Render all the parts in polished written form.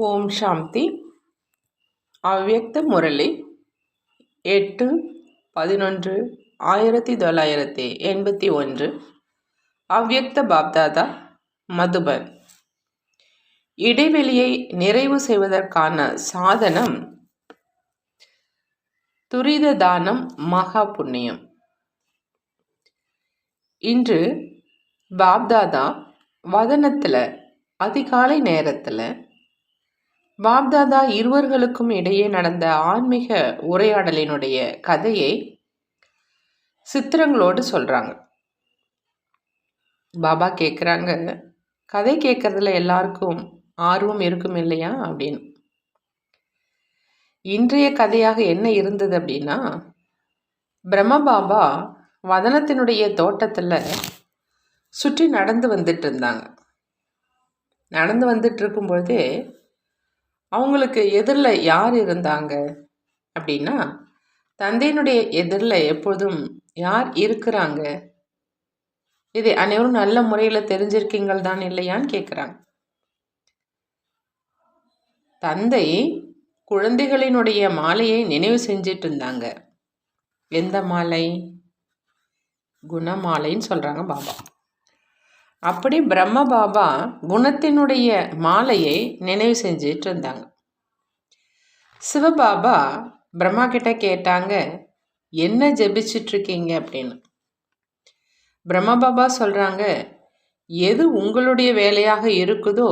ஓம் சாந்தி. அவ்யக்த முரளி 8/11/1981. அவ்யக்த பாப்தாதா, மதுபன். இடைவெளியை நிறைவு செய்வதற்கான சாதனம் துரித தானம், மகா புண்ணியம். இன்று பாப்தாதா வதனத்தில் அதிகாலை நேரத்தில் பாப்தாதா இருவர்களுக்கும் இடையே நடந்த ஆன்மீக உரையாடலினுடைய கதையை சித்திரங்களோடு சொல்கிறாங்க. பாபா கேட்குறாங்க, கதை கேட்கறதுல எல்லாருக்கும் ஆர்வம் இருக்கும் இல்லையா அப்படின்னு. இன்றைய கதையாக என்ன இருந்தது அப்படின்னா, பிரம்ம பாபா வதனத்தினுடைய தோட்டத்தில் சுற்றி நடந்து வந்துட்டு இருந்தாங்க. நடந்து வந்துட்டு இருக்கும்பொழுதே அவங்களுக்கு எதிரில் யார் இருந்தாங்க அப்படின்னா, தந்தையினுடைய எதிரில் எப்பொழுதும் யார் இருக்கிறாங்க, இதை அனைவரும் நல்ல முறையில் தெரிஞ்சிருக்கீங்கள் தான் இல்லையான்னு கேட்குறாங்க. தந்தை குழந்தைகளினுடைய மாலையை நினைவு செஞ்சிட்டு இருந்தாங்க. எந்த மாலை? குணமாலைன்னு சொல்கிறாங்க பாபா. அப்படி பிரம்ம பாபா குணத்தினுடைய மாலையை நினைவு செஞ்சிட்டு இருந்தாங்க. சிவபாபா பிரம்மா கிட்ட கேட்டாங்க, என்ன ஜெபிச்சுட்டு இருக்கீங்க அப்படின்னு. பிரம்ம பாபா சொல்றாங்க, எது உங்களுடைய வேலையாக இருக்குதோ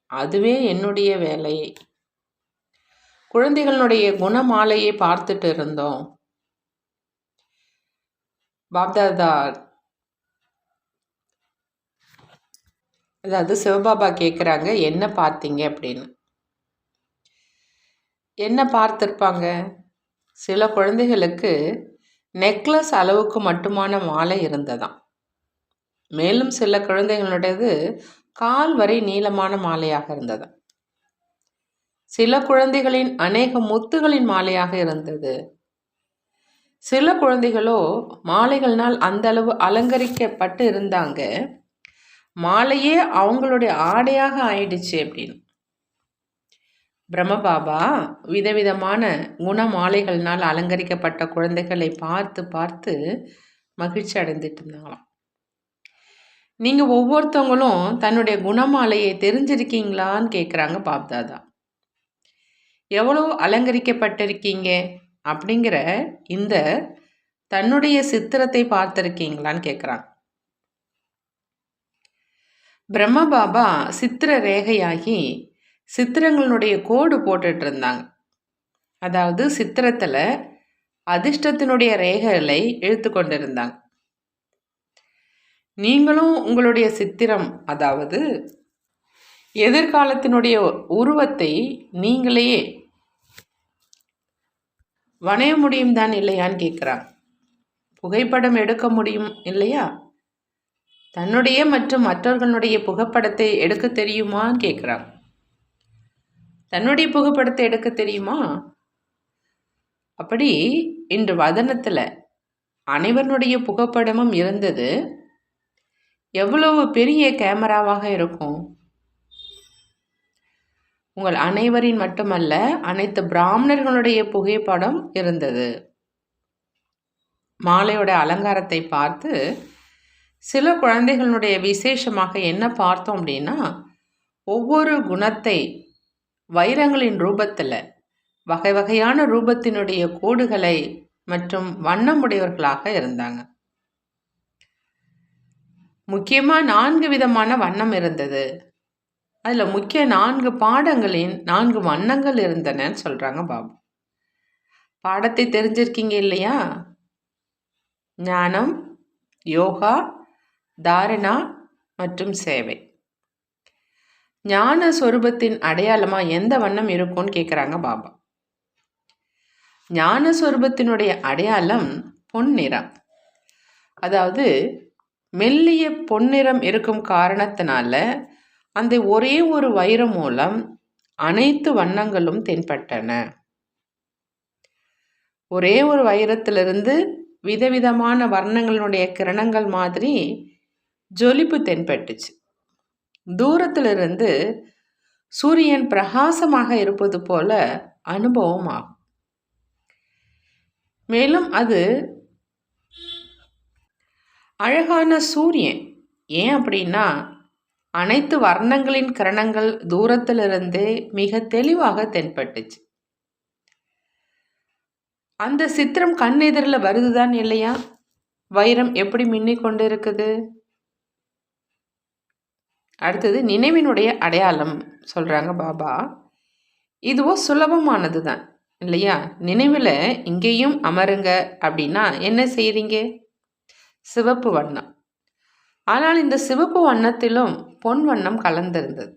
அதுவே என்னுடைய வேலை. குழந்தைகளுடைய குணமாலையை பார்த்துட்டு இருந்தோம். பாப்தாதா, அதாவது சிவபாபா கேட்குறாங்க, என்ன பார்த்தீங்க அப்படின்னு. என்ன பார்த்துருப்பாங்க? சில குழந்தைகளுக்கு நெக்லஸ் அளவுக்கு மட்டுமான மாலை இருந்ததாம். மேலும் சில குழந்தைகளுடையது கால் வரை நீளமான மாலையாக இருந்ததாம். சில குழந்தைகளின் அநேக முத்துகளின் மாலையாக இருந்தது. சில குழந்தைகளோ மாலைகள்னால் அந்த அளவு அலங்கரிக்கப்பட்டு இருந்தாங்க, மாலையே அவங்களுடைய ஆடையாக ஆயிடுச்சு அப்படின்னு. பிரம்ம பாபா விதவிதமான குண மாலைகள்னால் அலங்கரிக்கப்பட்ட குழந்தைகளை பார்த்து பார்த்து மகிழ்ச்சி அடைந்துட்டு இருந்தாங்களாம். நீங்கள் ஒவ்வொருத்தவங்களும் தன்னுடைய குணமாலையை தெரிஞ்சிருக்கீங்களான்னு கேட்குறாங்க பாப்தாதா. எவ்வளோ அலங்கரிக்கப்பட்டிருக்கீங்க அப்படிங்கிற இந்த தன்னுடைய சித்திரத்தை பார்த்துருக்கீங்களான்னு கேட்குறாங்க. பிரம்ம பாபா சித்திர ரேகையாகி சித்திரங்களுடைய கோடு போட்டுட்டு இருந்தாங்க. அதாவது சித்திரத்தில் அதிர்ஷ்டத்தினுடைய ரேகைகளை இழுத்து கொண்டு இருந்தாங்க. நீங்களும் உங்களுடைய சித்திரம், அதாவது எதிர்காலத்தினுடைய உருவத்தை நீங்களே வரைய முடியும் தான் இல்லையான்னு கேட்குறாங்க. புகைப்படம் எடுக்க முடியும் இல்லையா? தன்னுடைய மற்றும் மற்றவர்களுடைய புகைப்படத்தை எடுக்க தெரியுமான்னு கேட்குறாங்க. தன்னுடைய புகைப்படத்தை எடுக்க தெரியுமா? அப்படி இன்று வதனத்தில் அனைவருடைய புகைப்படமும் இருந்தது. எவ்வளவு பெரிய கேமராவாக இருக்கும்! உங்கள் அனைவரின் மட்டுமல்ல, அனைத்து பிராமணர்களுடைய புகைப்படம் இருந்தது. மாலையோட அலங்காரத்தை பார்த்து சில குழந்தைகளுடைய விசேஷமாக என்ன பார்த்தோம் அப்படின்னா, ஒவ்வொரு குணத்தை வைரங்களின் ரூபத்தில் வகை வகையான ரூபத்தினுடைய கோடுகளை மற்றும் வண்ணமுடையவர்களாக இருந்தாங்க. முக்கியமாக 4 விதமான வண்ணம் இருந்தது. அதில் முக்கிய 4 பாடங்களின் 4 வண்ணங்கள் இருந்தனன்னு சொல்கிறாங்க பாபா. பாடத்தை தெரிஞ்சிருக்கீங்க இல்லையா? ஞானம், யோகா, தாரணா மற்றும் சேவை. ஞான சொரூபத்தின் அடையாளமாக எந்த வண்ணம் இருக்கும்னு கேட்குறாங்க பாபா. ஞான சொரூபத்தினுடைய அடையாளம் பொன்னிறம். அதாவது மெல்லிய பொன்னிறம் இருக்கும் காரணத்தினால அந்த ஒரே ஒரு வைரம் மூலம் அனைத்து வண்ணங்களும் தென்பட்டன. ஒரே ஒரு வைரத்திலிருந்து விதவிதமான வர்ணங்களுடைய கிரணங்கள் மாதிரி ஜொலிப்பு தென்பட்டுச்சு. தூரத்திலிருந்து சூரியன் பிரகாசமாக இருப்பது போல அனுபவம் ஆகும். மேலும் அது அழகான சூரியன். ஏன் அப்படின்னா, அனைத்து வர்ணங்களின் கிரணங்கள் தூரத்திலிருந்தே மிக தெளிவாக தென்பட்டுச்சு. அந்த சித்திரம் கண் எதிரில் வருதுதான் இல்லையா? வைரம் எப்படி மின்னிக் கொண்டு இருக்குது. அடுத்தது நினைவினுடைய அடையாளம் சொல்றாங்க பாபா. இதுவோ சுலபமானது தான் இல்லையா? நினைவில் இங்கேயும் அமருங்க அப்படின்னா என்ன செய்றீங்க? சிவப்பு வண்ணம். ஆனால் இந்த சிவப்பு வண்ணத்திலும் பொன் வண்ணம் கலந்திருந்தது.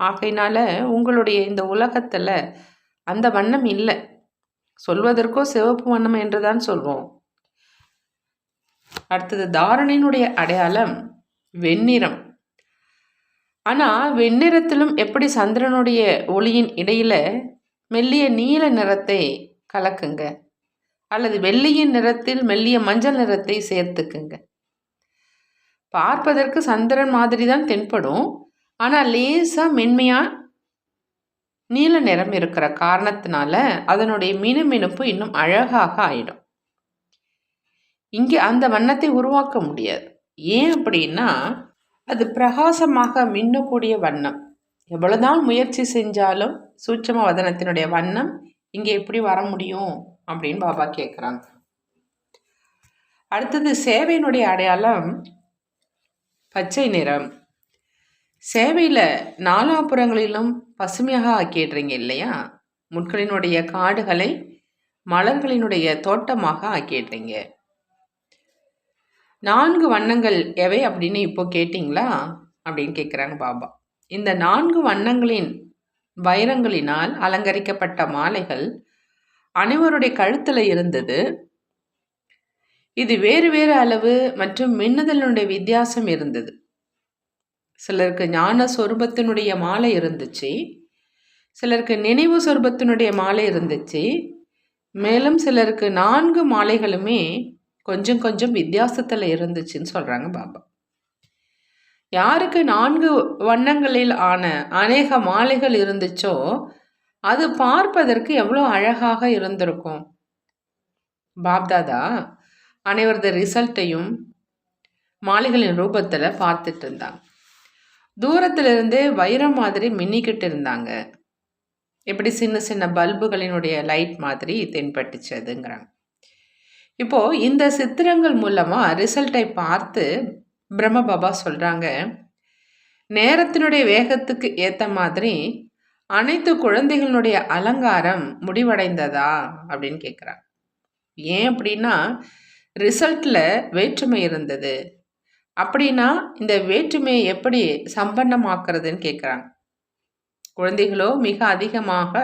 ஆகையினால உங்களுடைய இந்த உலகத்துல அந்த வண்ணம் இல்லை. சொல்வதற்கோ சிவப்பு வண்ணம் என்றுதான் சொல்வோம். அடுத்தது தாரணையினுடைய அடையாளம் வெண்ணிறம். ஆனா வெண்ணிறத்திலும் எப்படி சந்திரனுடைய ஒளியின் இடையில மெல்லிய நீல நிறத்தை கலக்குங்க, அல்லது வெள்ளியின் நிறத்தில் மெல்லிய மஞ்சள் நிறத்தை சேர்த்துக்குங்க. பார்ப்பதற்கு சந்திரன் மாதிரி தான் தென்படும். ஆனால் லேசா மென்மையா நீல நிறம் இருக்கிற காரணத்தினால அதனுடைய மினுமினுப்பு இன்னும் அழகாக ஆயிடும். இங்கே அந்த வண்ணத்தை உருவாக்க முடியாது. ஏன் அப்படின்னா அது பிரகாசமாக மின்னக்கூடிய வண்ணம். எவ்வளவுதான் முயற்சி செஞ்சாலும் சூட்சும வதனத்தினுடைய வண்ணம் இங்கே எப்படி வர முடியும் அப்படின்னு பாபா கேட்குறாங்க. அடுத்தது சேவையினுடைய அடையாளம் பச்சை நிறம். சேவையில் நாலாபுறங்களிலும் பசுமையாக ஆக்கிடுறீங்க இல்லையா? முட்களினுடைய காடுகளை மலர்களினுடைய தோட்டமாக ஆக்கிடுறீங்க. 4 வண்ணங்கள் எவை அப்படின்னு இப்போ கேட்டிங்களா அப்படின்னு கேட்குறாங்க பாபா. இந்த 4 வண்ணங்களின் வைரங்களினால் அலங்கரிக்கப்பட்ட மாலைகள் அனைவருடைய கழுத்தில் இருந்தது. இது வேறு வேறு அளவு மற்றும் மின்னுதலினுடைய வித்தியாசம் இருந்தது. சிலருக்கு ஞான சொரூபத்தினுடைய மாலை இருந்துச்சு, சிலருக்கு நினைவு சொரூபத்தினுடைய மாலை இருந்துச்சு. மேலும் சிலருக்கு 4 மாலைகளுமே கொஞ்சம் கொஞ்சம் வித்தியாசத்தில் இருந்துச்சுன்னு சொல்கிறாங்க பாபா. யாருக்கு 4 வண்ணங்களில் ஆன அநேக மாலைகள் இருந்துச்சோ அது பார்ப்பதற்கு எவ்வளோ அழகாக இருந்திருக்கும். பாப்தாதா அனைவரது ரிசல்ட்டையும் மாலைகளின் ரூபத்தில் பார்த்துட்டு இருந்தாங்க. தூரத்திலிருந்தே வைரம் மாதிரி மின்னிக்கிட்டு இருந்தாங்க. எப்படி சின்ன சின்ன பல்புகளினுடைய லைட் மாதிரி தென்பட்டுச்சு அதுங்கிறாங்க. இப்போ இந்த சித்திரங்கள் மூலமா ரிசல்ட்டை பார்த்து பிரம்ம பாபா சொல்றாங்க, நேரத்தினுடைய வேகத்துக்கு ஏற்ற மாதிரி அனைத்து குழந்தைகளுடைய அலங்காரம் முடிவடைந்ததா அப்படின்னு கேட்குறாங்க. ஏன் அப்படின்னா ரிசல்ட்ல வேற்றுமை இருந்தது. அப்படின்னா இந்த வேற்றுமையை எப்படி சம்பன்னமாக்குறதுன்னு கேட்குறாங்க. குழந்தைகளோ மிக அதிகமாக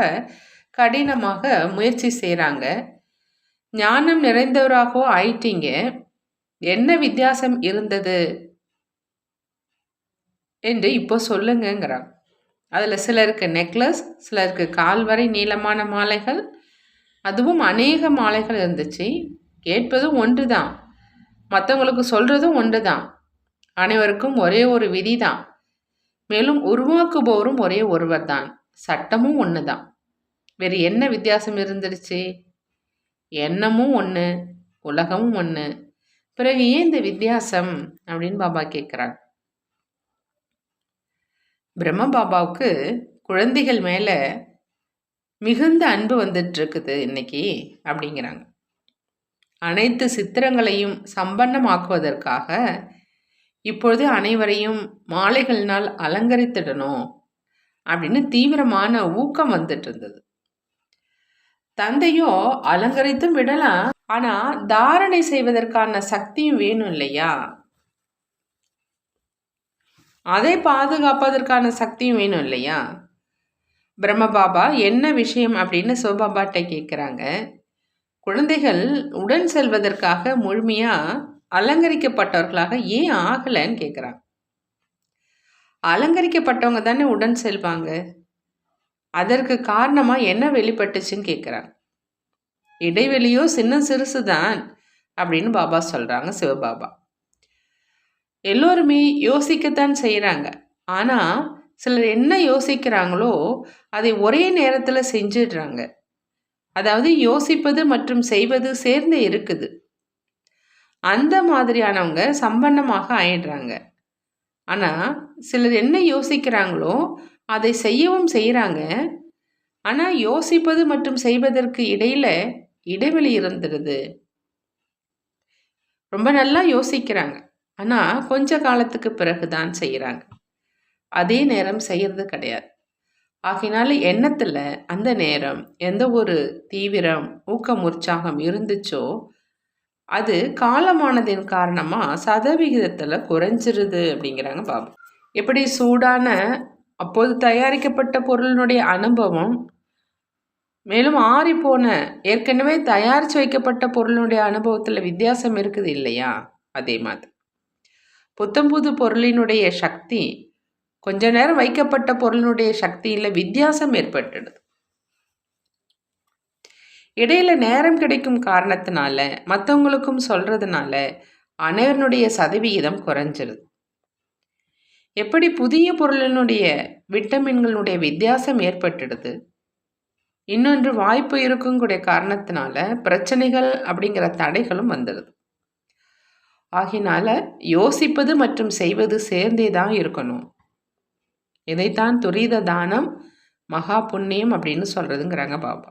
கடினமாக முயற்சி செய்கிறாங்க. ஞானம் நிறைந்தவராகவோ ஆயிட்டீங்க. என்ன வித்தியாசம் இருந்தது என்று இப்போ சொல்லுங்கிறாங்க. அதில் சிலருக்கு நெக்லஸ், சிலருக்கு கால் வரை நீளமான மாலைகள், அதுவும் அநேக மாலைகள் இருந்துச்சு. கேட்பதும் ஒன்று தான், மற்றவங்களுக்கு சொல்கிறதும் ஒன்று தான். அனைவருக்கும் ஒரே ஒரு விதி தான். மேலும் உருவாக்குபவரும் ஒரே ஒருவர் தான். சட்டமும் ஒன்று தான். வேறு என்ன வித்தியாசம் இருந்துருச்சு? எண்ணமும் ஒன்று, உலகமும் ஒன்று. பிறகு ஏன் இந்த வித்தியாசம் அப்படின்னு பாபா கேட்குறாங்க. பிரம்ம பாபாவுக்கு குழந்தைகள் மேலே மிகுந்த அன்பு வந்துட்டு இருக்குது இன்னைக்கு அப்படிங்கிறாங்க. அனைத்து சித்திரங்களையும் சம்பன்னமாக்குவதற்காக இப்பொழுது அனைவரையும் மாலைகளினால் அலங்கரித்திடணும் அப்படின்னு தீவிரமான ஊக்கம் வந்துட்டு இருந்தது. தந்தையோ அலங்கரித்தும் விடலாம், ஆனா தாரணை செய்வதற்கான சக்தியும் வேணும் இல்லையா? அதை பாதுகாப்பதற்கான சக்தியும் வேணும் இல்லையா? பிரம்ம பாபா என்ன விஷயம் அப்படின்னு சிவபாபாட்ட கேட்குறாங்க. குழந்தைகள் உடன் செல்வதற்காக முழுமையா அலங்கரிக்கப்பட்டவர்களாக ஏன் ஆகலைன்னு கேட்குறாங்க. அலங்கரிக்கப்பட்டவங்க தானே உடன் செல்வாங்க. அதற்கு காரணமா என்ன வெளிப்பட்டுச்சுன்னு கேட்குறாங்க. இடைவெளியோ சின்ன சிறுசு தான் அப்படின்னு பாபா சொல்றாங்க சிவபாபா. எல்லோருமே யோசிக்கத்தான் செய்கிறாங்க. ஆனால் சிலர் என்ன யோசிக்கிறாங்களோ அதை ஒரே நேரத்தில் செஞ்சிடுறாங்க. அதாவது யோசிப்பது மற்றும் செய்வது சேர்ந்து இருக்குது. அந்த மாதிரியானவங்க சம்பன்னமாக ஆயிடுறாங்க. ஆனால் சிலர் என்ன யோசிக்கிறாங்களோ அதை செய்யவும் செய்கிறாங்க. ஆனால் யோசிப்பது மற்றும் செய்வதற்கு இடையில இடைவெளி இருந்துடுது. ரொம்ப நல்லா யோசிக்கிறாங்க, ஆனால் கொஞ்ச காலத்துக்கு பிறகு தான் செய்கிறாங்க. அதே நேரம் செய்கிறது கிடையாது. ஆகினால எண்ணத்தில் அந்த நேரம் எந்த ஒரு தீவிரம் ஊக்கம் உற்சாகம் இருந்துச்சோ அது காலமானதின் காரணமாக சதவிகிதத்தில் குறைஞ்சிருது அப்படிங்கிறாங்க பாபு. எப்படி சூடான அப்போது தயாரிக்கப்பட்ட பொருளினுடைய அனுபவம் மேலும் ஆறிப்போன ஏற்கனவே தயாரித்து வைக்கப்பட்ட பொருளினுடைய அனுபவத்தில் வித்தியாசம் இருக்குது இல்லையா? அதே மாதிரி புத்தம்புது பொருளினுடைய சக்தி கொஞ்ச நேரம் வைக்கப்பட்ட பொருளினுடைய சக்தியில் வித்தியாசம் ஏற்பட்டுடுது. இடையில நேரம் கிடைக்கும் காரணத்தினால மற்றவங்களுக்கும் சொல்றதுனால அனைவருடைய சதவிகிதம் குறைஞ்சிருது. எப்படி புதிய பொருளினுடைய விட்டமின்களுடைய வித்தியாசம் ஏற்பட்டுடுது, இன்னொன்று வாய்ப்பு இருக்கும் கூடிய காரணத்தினால பிரச்சனைகள் அப்படிங்கிற தடைகளும் வந்துடுது. ஆகினால யோசிப்பது மற்றும் செய்வது சேர்ந்தே தான் இருக்கணும். இதைத்தான் துரித தானம் மகா புண்ணியம் அப்படின்னு சொல்றதுங்கிறாங்க பாபா.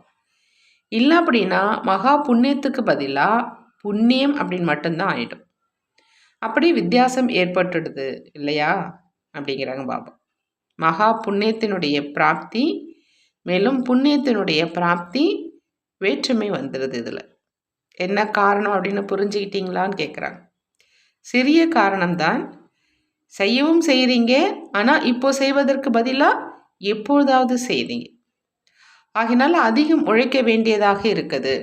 இல்லை அப்படின்னா மகா புண்ணியத்துக்கு பதிலாக புண்ணியம் அப்படின்னு மட்டும்தான் ஆயிடும். அப்படி வித்தியாசம் ஏற்பட்டுடுது இல்லையா அப்படிங்கிறாங்க பாபா. மகா புண்ணியத்தினுடைய பிராப்தி மேலும் புண்ணியத்தினுடைய பிராப்தி வேற்றுமை வந்துடுது. இதில் என்ன காரணம் அப்படின்னு புரிஞ்சுக்கிட்டீங்களான்னு கேட்குறாங்க. சிறிய காரணம்தான். செய்யவும் செய்கிறீங்க, ஆனால் இப்போ செய்வதற்கு பதிலாக எப்பொழுதாவது செய்றீங்க. ஆகினால அதிகம் உழைக்க வேண்டியதாக இருக்குது.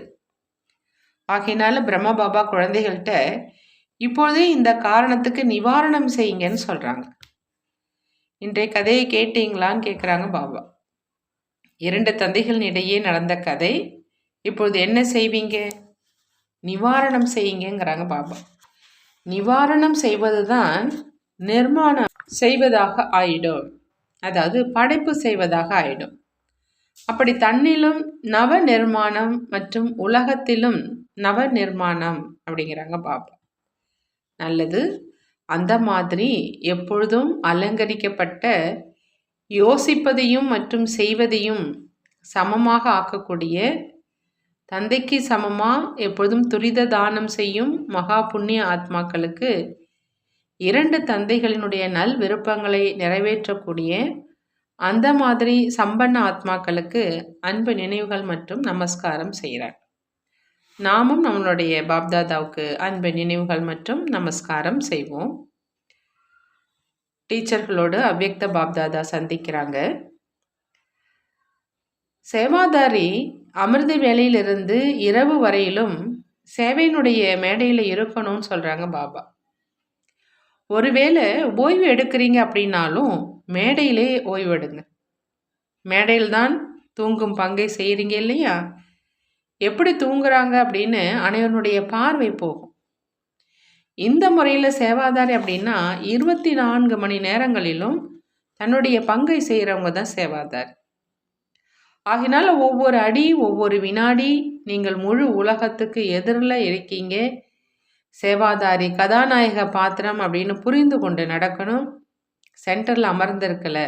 ஆகினால பிரம்மா பாபா குழந்தைகள்கிட்ட இப்பொழுதே இந்த காரணத்துக்கு நிவாரணம் செய்யுங்கன்னு சொல்கிறாங்க. இன்றைய கதையை கேட்டீங்களான்னு கேட்குறாங்க பாபா. 2 தந்தைகளின் இடையே நடந்த கதை. இப்பொழுது என்ன செய்வீங்க? நிவாரணம் செய்யுங்கிறாங்க பாபா. நிவாரணம் செய்வது தான் நிர்மாணம் செய்வதாக ஆயிடும். அதாவது படைப்பு செய்வதாக ஆயிடும். அப்படி தன்னிலும் நவ நிர்மாணம் மற்றும் உலகத்திலும் நவ நிர்மாணம் அப்படிங்கிறாங்க பாபா. நல்லது. அந்த மாதிரி எப்பொழுதும் அலங்கரிக்கப்பட்ட யோசிப்பதையும் மற்றும் செய்வதையும் சமமாக ஆக்கக்கூடிய தந்தைக்கு சமமாக எப்பொழுதும் துரித தானம் செய்யும் மகா புண்ணிய ஆத்மாக்களுக்கு 2 தந்தைகளினுடைய நல் விருப்பங்களை நிறைவேற்றக்கூடிய அந்த மாதிரி சம்பன்ன ஆத்மாக்களுக்கு அன்பு நினைவுகள் மற்றும் நமஸ்காரம் செய்கிறார். நாமும் நம்மளுடைய பாப்தாதாவுக்கு அன்பு நினைவுகள் மற்றும் நமஸ்காரம் செய்வோம். டீச்சர்களோடு அவ்யக்த பாப்தாதா சந்திக்கிறாங்க. சேவாதாரி அமிர்த வேளையிலிருந்து இரவு வரையிலும் சேவையினுடைய மேடையில் இருக்கணும்னு சொல்கிறாங்க பாபா. ஒருவேளை ஓய்வு எடுக்கிறீங்க அப்படின்னாலும் மேடையிலே ஓய்வு எடுங்க. மேடையில் தான் தூங்கும் பங்கை செய்கிறீங்க இல்லையா? எப்படி தூங்குறாங்க அப்படின்னு அனைவருடைய பார்வை போகும். இந்த முறையில் சேவாதாரி அப்படின்னா 24 மணி நேரங்களிலும் தன்னுடைய பங்கை செய்கிறவங்க தான் சேவாதாரி. ஆகினால ஒவ்வொரு அடி ஒவ்வொரு வினாடி நீங்கள் முழு உலகத்துக்கு எதிரில் இருக்கீங்க. சேவாதாரி கதாநாயக பாத்திரம் அப்படின்னு புரிந்து கொண்டு நடக்கணும். சென்டரில் அமர்ந்திருக்கல,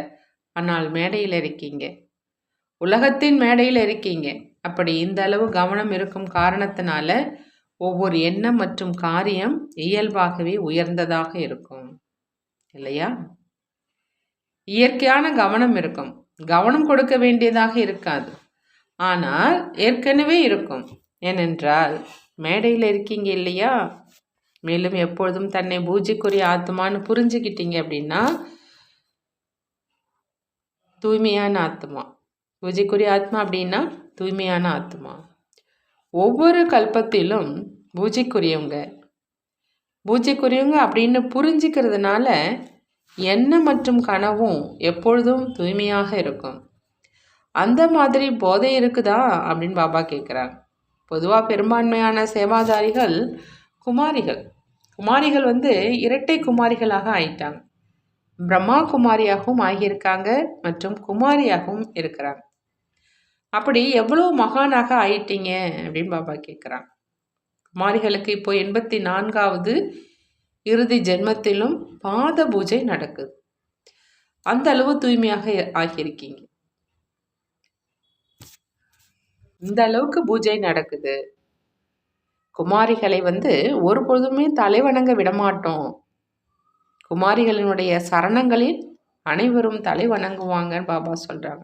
ஆனால் மேடையில் இருக்கீங்க, உலகத்தின் மேடையில் இருக்கீங்க. அப்படி இந்த அளவு கவனம் இருக்கும் காரணத்தினால ஒவ்வொரு எண்ணம் மற்றும் காரியம் இயல்பாகவே உயர்ந்ததாக இருக்கும் இல்லையா? இயற்கையான கவனம் இருக்கும். கவனம் கொடுக்க வேண்டியதாக இருக்காது, ஆனால் ஏற்கனவே இருக்கும். ஏனென்றால் மேடையில் இருக்கீங்க இல்லையா? மேலும் எப்பொழுதும் தன்னை பூஜைக்குரிய ஆத்மான்னு புரிஞ்சுக்கிட்டீங்க அப்படின்னா தூய்மையான ஆத்மா. பூஜைக்குரிய ஆத்மா அப்படின்னா தூய்மையான ஆத்மா. ஒவ்வொரு கல்பத்திலும் பூஜைக்குரியவங்க அப்படின்னு புரிஞ்சுக்கிறதுனால எண்ணம் மற்றும் கனவும் எப்பொழுதும் தூய்மையாக இருக்கும். அந்த மாதிரி போதை இருக்குதா அப்படின்னு பாபா கேட்குறாங்க. பொதுவாக பெரும்பான்மையான சேவாதாரிகள் குமாரிகள் இரட்டை குமாரிகளாக ஆயிட்டாங்க. பிரம்மா குமாரியாகவும் ஆகியிருக்காங்க மற்றும் குமாரியாகவும் இருக்கிறாங்க. அப்படி எவ்வளோ மகானாக ஆயிட்டீங்க அப்படின்னு பாபா கேட்குறாங்க. குமாரிகளுக்கு இப்போ 84வது இறுதி ஜென்மத்திலும் பாத பூஜை நடக்குது. அந்த அளவு தூய்மையாக ஆகியிருக்கீங்க. இந்த அளவுக்கு பூஜை நடக்குது. குமாரிகளை ஒருபொழுதுமே தலைவணங்க விடமாட்டோம். குமாரிகளினுடைய சரணங்களில் அனைவரும் தலை வணங்குவாங்கன்னு பாபா சொல்றாங்க.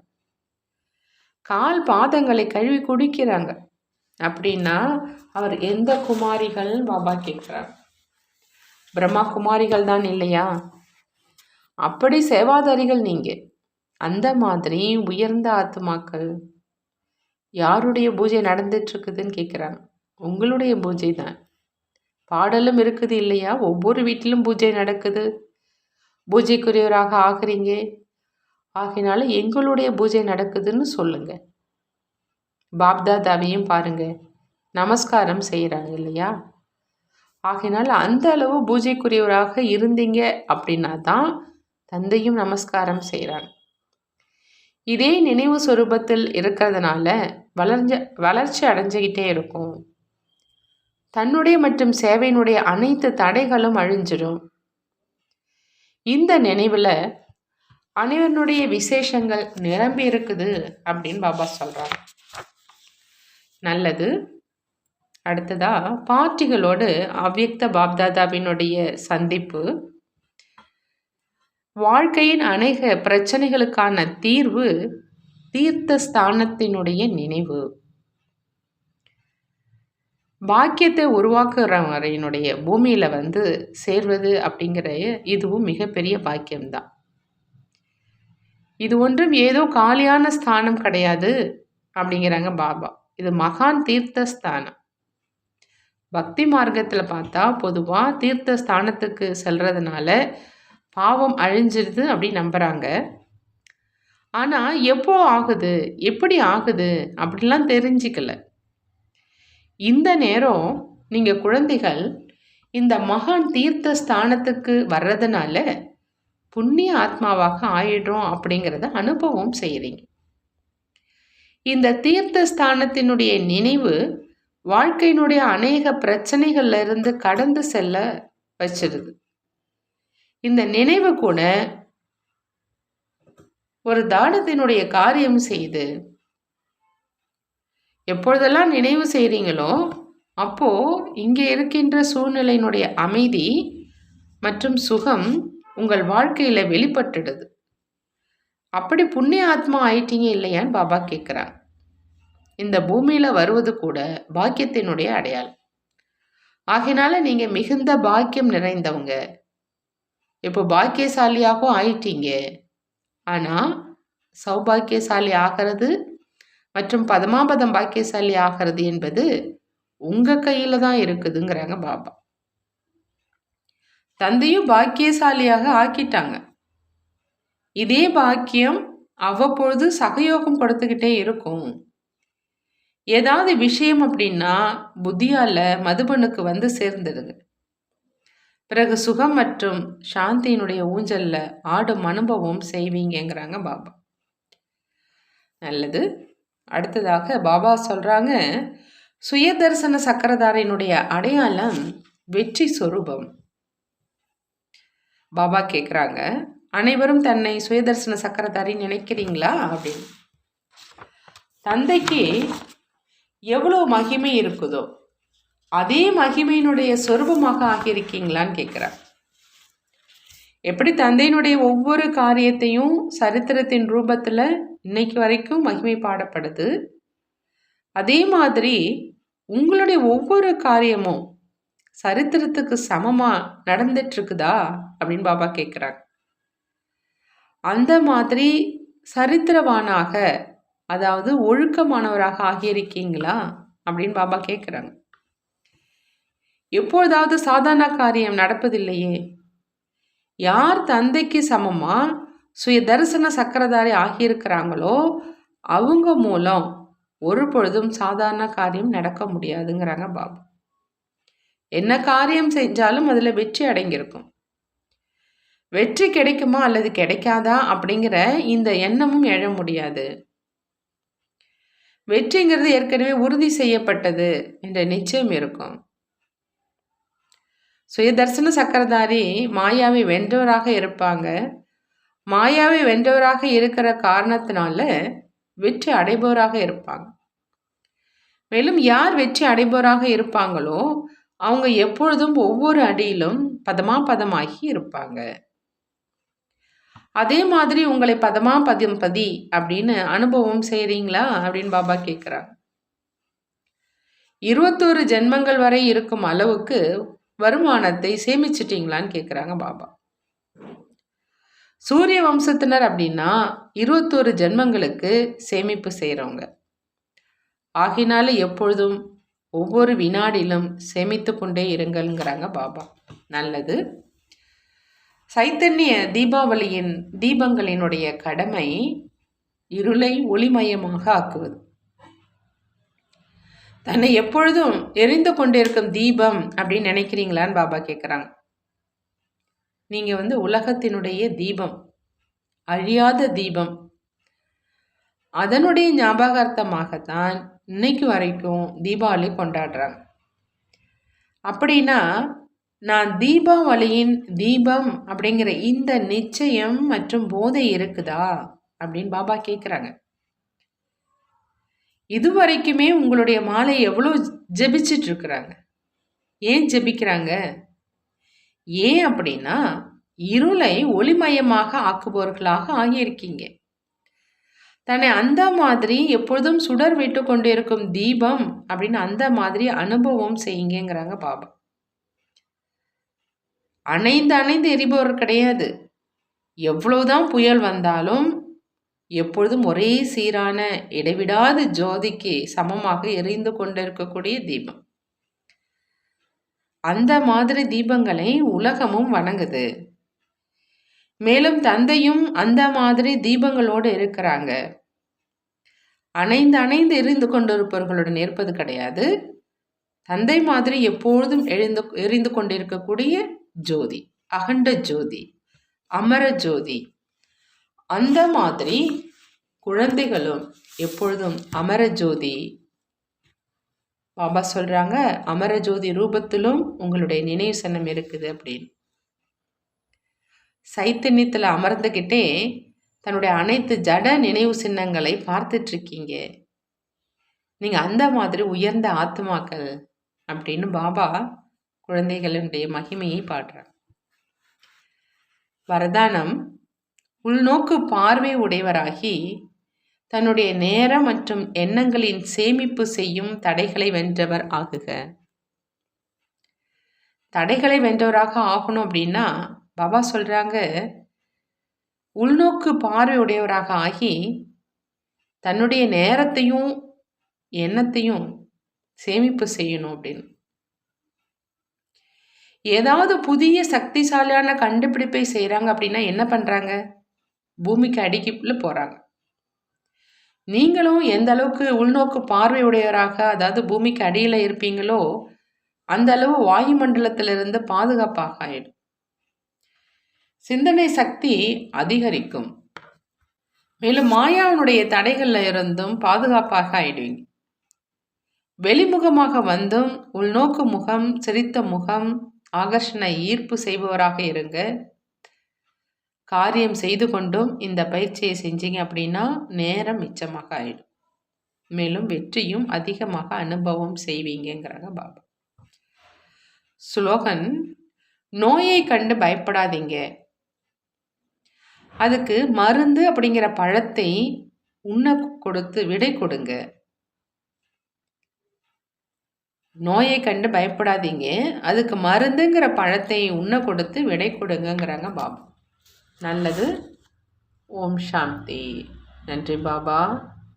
கால் பாதங்களை கழுவி குடிக்கிறாங்க அப்படின்னா அவர் எந்த குமாரிகள் பாபா கேட்குறாங்க. பிரம்மா குமாரிகள் தான் இல்லையா? அப்படி சேவாதாரிகள் நீங்க. அந்த மாதிரி உயர்ந்த ஆத்மாக்கள். யாருடைய பூஜை நடந்துட்டு இருக்குதுன்னு கேட்குறாங்க. உங்களுடைய பூஜை தான். பாடலும் இருக்குது இல்லையா? ஒவ்வொரு வீட்டிலும் பூஜை நடக்குது. பூஜைக்குரியவராக ஆகுறீங்க. ஆகினால எங்களுடைய பூஜை நடக்குதுன்னு சொல்லுங்க. பாப்தாதாவையும் பாருங்க, நமஸ்காரம் செய்கிறாங்க இல்லையா? ஆகினால் அந்த அளவு பூஜைக்குரியவராக இருந்தீங்க அப்படின்னா தான் தந்தையும் நமஸ்காரம் செய்கிறாங்க. இதே நினைவு சொரூபத்தில் இருக்கிறதுனால வளர்ச்சி அடைஞ்சிக்கிட்டே இருக்கும். தன்னுடைய மற்றும் சேவையினுடைய அனைத்து தடைகளும் அழிஞ்சிடும். இந்த நினைவில் அனைவருடைய விசேஷங்கள் நிரம்பி இருக்குது அப்படின்னு பாபா சொல்கிறாங்க. நல்லது. அடுத்ததா பார்ட்டிகளோடு அவ்யக்த பாப்தாதாவினுடைய சந்திப்பு. வாழ்க்கையின் அநேக பிரச்சனைகளுக்கான தீர்வு தீர்த்த ஸ்தானத்தினுடைய நினைவு. பாக்கியத்தை உருவாக்குறவரையினுடைய பூமியில சேர்வது அப்படிங்கிற இதுவும் மிகப்பெரிய பாக்கியம்தான். இது ஒன்றும் ஏதோ காலியான ஸ்தானம் கிடையாது அப்படிங்கிறாங்க பாபா. இது மகான் தீர்த்த ஸ்தானம். பக்தி மார்க்கத்தில் பார்த்தா பொதுவாக தீர்த்த ஸ்தானத்துக்கு செல்றதுனால பாவம் அழிஞ்சிருது அப்படி நம்புகிறாங்க. ஆனால் எப்போ ஆகுது, எப்படி ஆகுது அப்படிலாம் தெரிஞ்சிக்கல. இந்த நேரம் நீங்கள் குழந்தைகள் இந்த மகான் தீர்த்த ஸ்தானத்துக்கு வர்றதுனால புண்ணிய ஆத்மாவாக ஆயிடுறோம் அப்படிங்கிறத அனுபவம் செய்கிறீங்க. இந்த தீர்த்த ஸ்தானத்தினுடைய நினைவு வாழ்க்கையினுடைய அநேக பிரச்சனைகள்ல இருந்து கடந்து செல்ல வச்சிருது. இந்த நினைவு கூட ஒரு தானத்தினுடைய காரியம் செய்து. எப்பொழுதெல்லாம் நினைவு செய்கிறீங்களோ அப்போ இங்கே இருக்கின்ற சூழ்நிலையினுடைய அமைதி மற்றும் சுகம் உங்கள் வாழ்க்கையில வெளிப்பட்டுடுது. அப்படி புண்ணிய ஆத்மா ஆயிட்டீங்க இல்லையான்னு பாபா கேட்குறாங்க. இந்த பூமியில வருவது கூட பாக்கியத்தினுடைய அடையாளம். ஆகினால நீங்க மிகுந்த பாக்கியம் நிறைந்தவங்க. இப்போ பாக்கியசாலியாகவும் ஆயிட்டீங்க. ஆனா சௌபாக்கியசாலி ஆகிறது மற்றும் பதமாபதம் பாக்கியசாலி ஆகிறது என்பது உங்க கையில தான் இருக்குதுங்கிறாங்க பாபா. தந்தையும் பாக்கியசாலியாக ஆக்கிட்டாங்க. இதே பாக்கியம் அவ்வப்பொழுது சகயோகம் கொடுத்துக்கிட்டே இருக்கும். ஏதாவது விஷயம் அப்படின்னா புத்தியால மதுபனுக்கு சேர்ந்துடுங்க. பிறகு சுகம் மற்றும் சாந்தியினுடைய ஊஞ்சல்ல ஆடும் அனுபவம் செய்வீங்கிறாங்க பாபா. நல்லது. அடுத்ததாக பாபா சொல்றாங்க, சுயதர்சன சக்கரதாரினுடைய அடையாளம் வெற்றி சொரூபம். பாபா கேட்குறாங்க, அனைவரும் தன்னை சுயதர்சன சக்கரதாரி நினைக்கிறீங்களா அப்படின்னு. தந்தைக்கு எவ்வளோ மகிமை இருக்குதோ அதே மகிமையினுடைய சொரூபமாக ஆகியிருக்கீங்களான்னு கேட்குறார். எப்படி தந்தையினுடைய ஒவ்வொரு காரியத்தையும் சரித்திரத்தின் ரூபத்தில் இன்னைக்கு வரைக்கும் மகிமை பாடப்படுது, அதே மாதிரி உங்களுடைய ஒவ்வொரு காரியமும் சரித்திரத்துக்கு சமமாக நடந்துட்டு இருக்குதா அப்படின்னு பாபா கேட்குறாங்க. அந்த மாதிரி சரித்திரவானாக, அதாவது ஒழுக்கமானவராக ஆகியிருக்கீங்களா அப்படின்னு பாபா கேட்குறாங்க. எப்பொழுதாவது சாதாரண காரியம் நடப்பதில்லையே. யார் தந்தைக்கு சமமா சுய தரிசன சக்கரதாரி ஆகியிருக்கிறாங்களோ அவங்க மூலம் ஒரு பொழுதும் சாதாரண காரியம் நடக்க முடியாதுங்கிறாங்க பாபா. என்ன காரியம் செஞ்சாலும் அதில் வெற்றி அடங்கியிருக்கும். வெற்றி கிடைக்குமா அல்லது கிடைக்காதா அப்படிங்கிற இந்த எண்ணமும் எழ முடியாது. வெற்றிங்கிறது ஏற்கனவே உறுதி செய்யப்பட்டது என்ற நிச்சயம் இருக்கும். சுயதர்சன சக்கரதாரி மாயாவை வென்றவராக இருப்பாங்க. மாயாவை வென்றவராக இருக்கிற காரணத்தினால வெற்றி அடைபவராக இருப்பாங்க. மேலும் யார் வெற்றி அடைபவராக இருப்பாங்களோ அவங்க எப்பொழுதும் ஒவ்வொரு அடியிலும் பதமாகி இருப்பாங்க. அதே மாதிரி உங்களை பதி அப்படின்னு அனுபவம் செய்றீங்களா அப்படின்னு பாபா கேட்குறாங்க. 21 ஜென்மங்கள் வரை இருக்கும் அளவுக்கு வருமானத்தை சேமிச்சிட்டீங்களான்னு கேட்குறாங்க பாபா. சூரிய வம்சத்தினர் அப்படின்னா 21 ஜென்மங்களுக்கு சேமிப்பு செய்கிறவங்க. ஆகினால எப்பொழுதும் ஒவ்வொரு வினாடிலும் சேமித்து கொண்டே இருங்கள்ங்கிறாங்க பாபா. நல்லது. சைத்தன்ய தீபாவளியின் தீபங்களினுடைய கடமை இருளை ஒளிமயமாக ஆக்குவது. தன்னை எப்பொழுதும் எரிந்து கொண்டிருக்கும் தீபம் அப்படின்னு நினைக்கிறீங்களான்னு பாபா கேட்குறாங்க. நீங்கள் உலகத்தினுடைய தீபம், அழியாத தீபம். அதனுடைய ஞாபகார்த்தமாகத்தான் இன்னைக்கு வரைக்கும் தீபாவளி கொண்டாடுறாங்க. அப்படின்னா நான் தீபாவளியின் தீபம் அப்படிங்கிற இந்த நிச்சயம் மற்றும் போதை இருக்குதா அப்படின்னு பாபா கேட்குறாங்க. இதுவரைக்குமே உங்களுடைய மாலை எவ்வளோ ஜெபிச்சிட்டு இருக்கிறாங்க. ஏன் ஜெபிக்கிறாங்க? ஏன் அப்படின்னா இருளை ஒளிமயமாக ஆக்குபவர்களாக ஆகியிருக்கீங்க. தன்னை அந்த மாதிரி எப்பொழுதும் சுடர் விட்டு கொண்டு இருக்கும் தீபம் அப்படின்னு அந்த மாதிரி அனுபவம் செய்யுங்கிறாங்க பாபா. அணைந்து எரிபவர் கிடையாது. எவ்வளவுதான் புயல் வந்தாலும் எப்பொழுதும் ஒரே சீரான இடைவிடாத ஜோதிக்கு சமமாக எரிந்து கொண்டிருக்கக்கூடிய தீபம். அந்த மாதிரி தீபங்களை உலகமும் வணங்குது. மேலும் தந்தையும் அந்த மாதிரி தீபங்களோடு இருக்கிறாங்க. அணைந்து எரிந்து கொண்டிருப்பவர்களுடன் இருப்பது கிடையாது. தந்தை மாதிரி எப்பொழுதும் எரிந்து கொண்டிருக்கக்கூடிய ஜோதி, அகண்ட ஜோதி, அமர ஜோதி. அந்த மாதிரி குழந்தைகளும் எப்பொழுதும் அமர ஜோதி. பாபா சொல்றாங்க, அமர ஜோதி ரூபத்திலும் உங்களுடைய நினைவு சின்னம் இருக்குது அப்படின்னு. சைத்தன்யத்தில் அமர்ந்துக்கிட்டே தன்னுடைய அனைத்து ஜட நினைவு சின்னங்களை பார்த்துட்டு இருக்கீங்க. நீங்க அந்த மாதிரி உயர்ந்த ஆத்மாக்கள் அப்படின்னு பாபா குழந்தைகளுடைய மகிமையை பாடுறார். வரதானம்: உள்நோக்கு பார்வை உடையவராகி தன்னுடைய நேரம் மற்றும் எண்ணங்களின் சேமிப்பு செய்யும் தடைகளை வென்றவர் ஆகுக. தடைகளை வென்றவராக ஆகணும் அப்படின்னா பாபா சொல்றாங்க, உள்நோக்கு பார்வை உடையவராக ஆகி தன்னுடைய நேரத்தையும் எண்ணத்தையும் சேமிப்பு செய்யணும் அப்படின்னு. ஏதாவது புதிய சக்திசாலியான கண்டுபிடிப்பை செய்கிறாங்க அப்படின்னா என்ன பண்ணுறாங்க? பூமிக்கு அடிக்குள்ள போகிறாங்க. நீங்களும் எந்த அளவுக்கு உள்நோக்கு பார்வையுடையவராக, அதாவது பூமிக்கு அடியில் இருப்பீங்களோ அந்த அளவு வாயுமண்டலத்திலிருந்து பாதுகாப்பாக ஆயிடும். சிந்தனை சக்தி அதிகரிக்கும். மேலும் மாயாவினுடைய தடைகள்ல இருந்தும் பாதுகாப்பாக ஆயிடுவீங்க. வெளிமுகமாக வந்தும் உள்நோக்கு முகம், சிரித்த முகம், ஆகர்ஷண ஈர்ப்பு செய்பவராக இருங்க. காரியம் செய்து கொண்டும் இந்த பயிற்சியை செஞ்சீங்க அப்படின்னா நேரம் மிச்சமாக ஆயிடும். மேலும் வெற்றியும் அதிகமாக அனுபவம் செய்வீங்கிறாங்க பாபா. ஸ்லோகன்: நோயை கண்டு பயப்படாதீங்க, அதுக்கு மருந்து அப்படிங்கிற பழத்தை உண்ண கொடுத்து விடை கொடுங்க. நோயை கண்டு பயப்படாதீங்க, அதுக்கு மருந்துங்கிற பழத்தை உண்ண கொடுத்து விடை கொடுங்கிறாங்க பாபா. நல்லது. ஓம் சாந்தி. நன்றி பாபா,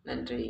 நன்றி.